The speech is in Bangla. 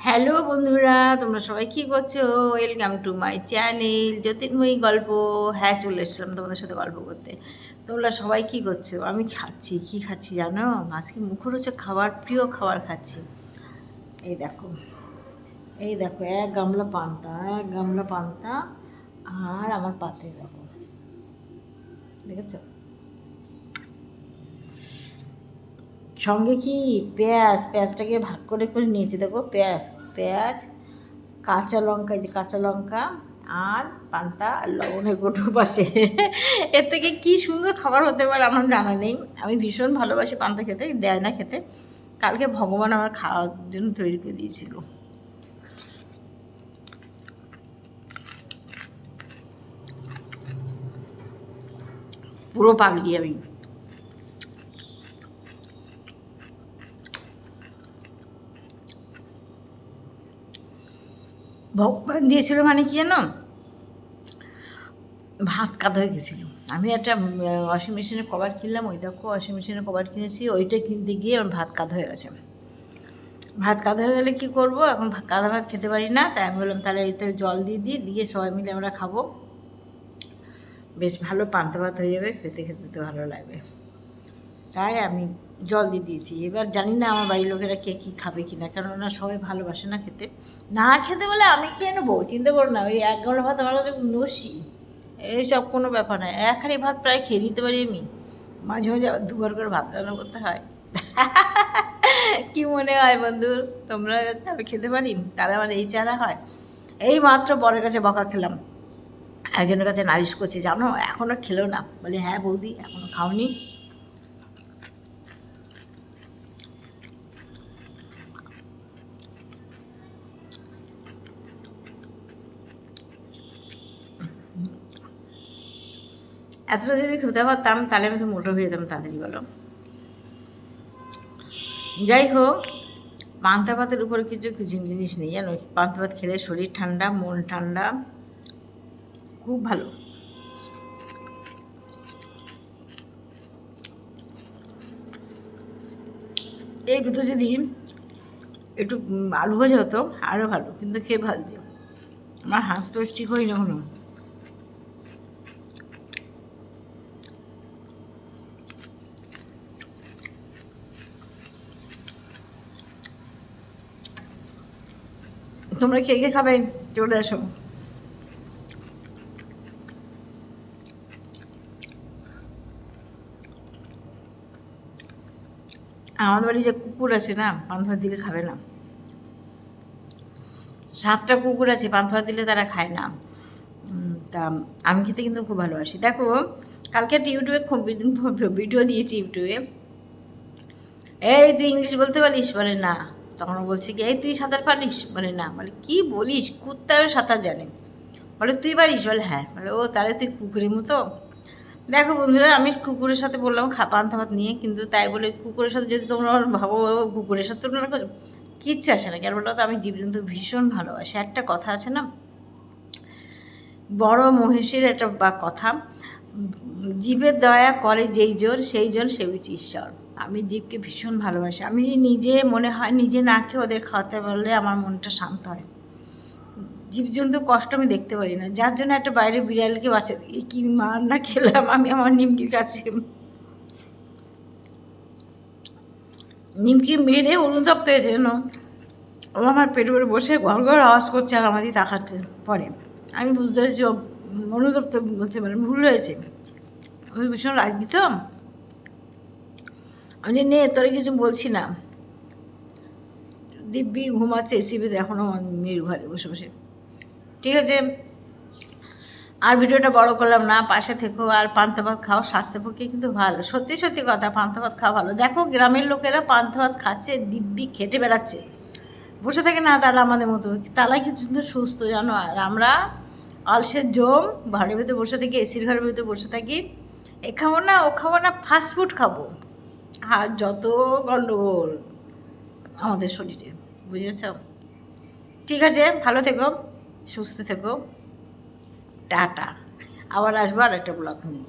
হ্যালো বন্ধুরা, তোমরা সবাই কী করছো? ওয়েলকাম টু মাই চ্যানেল জ্যোতির্ময়ী গল্প। হ্যাঁ, চলে এসেছিলাম তোমাদের সাথে গল্প করতে। তোমরা সবাই কী করছো? আমি খাচ্ছি। কী খাচ্ছি জানো? আজকে মুখরোচক খাবার, প্রিয় খাবার খাচ্ছি। এই দেখো, এই দেখো, এক গামলা পান্তা আর আমার পাতে দেখো, দেখেছো? সঙ্গে কি পেঁয়াজটাকে ভাগ করে করে নিয়েছি। দেখো, পেঁয়াজ, কাঁচা লঙ্কা, এই যে কাঁচা লঙ্কা আর পান্তা আর লবণের গুঁড়ো পাশে। এর থেকে কি সুন্দর খাবার হতে পারে আমার জানা নেই। আমি ভীষণ ভালোবাসি পান্তা খেতে, দেয় না খেতে। কালকে ভগবান আমার খাওয়ার জন্য তৈরি করে দিয়েছিল। পুরো পাগলি আমি। ভগবান দিয়েছিল মানে কি জানো? ভাত কাদা হয়ে গেছিলো। আমি একটা ওয়াশিং মেশিনের কভার কিনলাম, ওই দেখো ওয়াশিং মেশিনের কভার কিনেছি, ওইটা কিনতে গিয়ে আমার ভাত কাদা হয়ে গেছে। ভাত কাদা হয়ে গেলে কী করবো? এখন কাদা ভাত খেতে পারি না, তাই আমি বললাম তাহলে এতে জল দিয়ে সবাই মিলে আমরা খাবো। বেশ ভালো পান্তা ভাত হয়ে যাবে, খেতে খেতে তো ভালো লাগবে। তাই আমি জল দিয়ে দিয়েছি। এবার জানি না আমার বাড়ির লোকেরা কে কী খাবে কি না, কেননা সবাই ভালোবাসে না খেতে। না খেতে বলে আমি খেয়ে নেবো, চিন্তা করো না। ওই এক গামলা ভাত আমার কাছে নসি, এইসব কোনো ব্যাপার নয়। এক হাঁড়ি ভাত প্রায় খেয়ে নিতে পারি আমি। মাঝে মাঝে আবার দুবার করে ভাত রান্না করতে হয়। কি মনে হয় বন্ধু তোমরা কাছে আমি খেতে পারি? তাহলে আমার এই চারা হয়? এই মাত্র বরের কাছে বকা খেলাম, একজনের কাছে নালিশ করছে, জানো এখনও খেলো না। বলে হ্যাঁ বৌদি, এখনও খাওনি। এতটা যদি খেতে পারতাম তাহলে আমি তো মোটো হয়ে যেতাম তাড়াতাড়ি, বলো। যাই হোক, পান্তা ভাতের উপরে কিছু কিছু জিনিস নেই জানো। পান্তা ভাত খেলে শরীর ঠান্ডা, মন ঠান্ডা, খুব ভালো। এই দুটো যদি একটু আলু ভাজা হতো আরও ভালো, কিন্তু কে ভাজবে? আমার হাত তো ঠিক হয়নি এখনো। তোমরা কে কে খাবে? চলে আসো। আমাদের বাড়ি যে কুকুর আছে না, পান্তা ভাত দিলে খাবে না। 7টা কুকুর আছে, পান্তা ভাত দিলে তারা খায় না। তা আমি খেতে কিন্তু খুব ভালোবাসি। দেখো, কালকে একটা ইউটিউবে ভিডিও দিয়েছি ইউটিউবে। এই তুই ইংলিশ বলতে পারিস? বলে না। তখন বলছে কি, এই তুই সাঁতার পারিস? বলে না। বলে কি বলিস, কুত্তাও সাঁতার জানে। বলে তুই পারিস? বলে হ্যাঁ। বলে ও তাহলে তুই কুকুরের মতো। দেখো বন্ধুরা, আমি কুকুরের সাথে বললাম পান্তা ভাত নিয়ে, কিন্তু তাই বলে কুকুরের সাথে যদি তোমরা ভাবো কুকুরের সাথে তোমরা কিচ্ছু আসে না। কেন বলো তো? আমি জীবজন্তু ভীষণ ভালোবাসি। একটা কথা আছে না, বড় মহিষীর একটা বা কথা, জীবের দয়া করে যেই জন সেই জন সেবিছে ঈশ্বর। আমি জীবকে ভীষণ ভালোবাসি। আমি নিজে মনে হয় নিজে না খেয়ে ওদের খাওয়াতে পারলে আমার মনটা শান্ত হয়। জীবজন্তুর কষ্ট আমি দেখতে পারি না, যার জন্য একটা বাইরে বিড়ালকে বাঁচা দিই। কি মার না খেলাম আমি আমার নিমকির কাছে। নিমকি মেরে অনুতপ্ত হয়েছে যেন, ও আমার পেটে পেটে বসে ঘর ঘর আওয়াজ করছে আর আমাদের তাকাচ্ছে। পরে আমি বুঝতে পেরেছি ও অনুতপ্ত বলছে, মানে ভুল হয়েছে। আমি ভীষণ রাগি তো, আমি যে নে তোরে কিছু বলছি না। দিব্যি ঘুমাচ্ছে এসিবিতে এখনও মেয়ের ঘরে বসে বসে। ঠিক আছে, আর ভিডিওটা বড় করলাম না। পাশে থেকো আর পান্তা ভাত খাও, স্বাস্থ্যের পক্ষে কিন্তু ভালো। সত্যি সত্যি কথা, পান্তা ভাত খাওয়া ভালো। দেখো গ্রামের লোকেরা পান্তা ভাত খাচ্ছে, দিব্যি খেটে বেড়াচ্ছে, বসে থাকে না তারা আমাদের মতো। তারাই কিন্তু সুস্থ জানো। আর আমরা আলসের জম, ঘরের ভিতরে বসে থাকি, এসির ঘরের ভিতরে বসে থাকি। এ খাবো না, ও খাবো না, ফাস্টফুড খাবো। আর যত গণ্ডগোল আমাদের শরীরে, বুঝেছ? ঠিক আছে, ভালো থেকো, সুস্থ থেকো, টাটা। আবার আসবো আর একটা ব্লগ নিয়ে।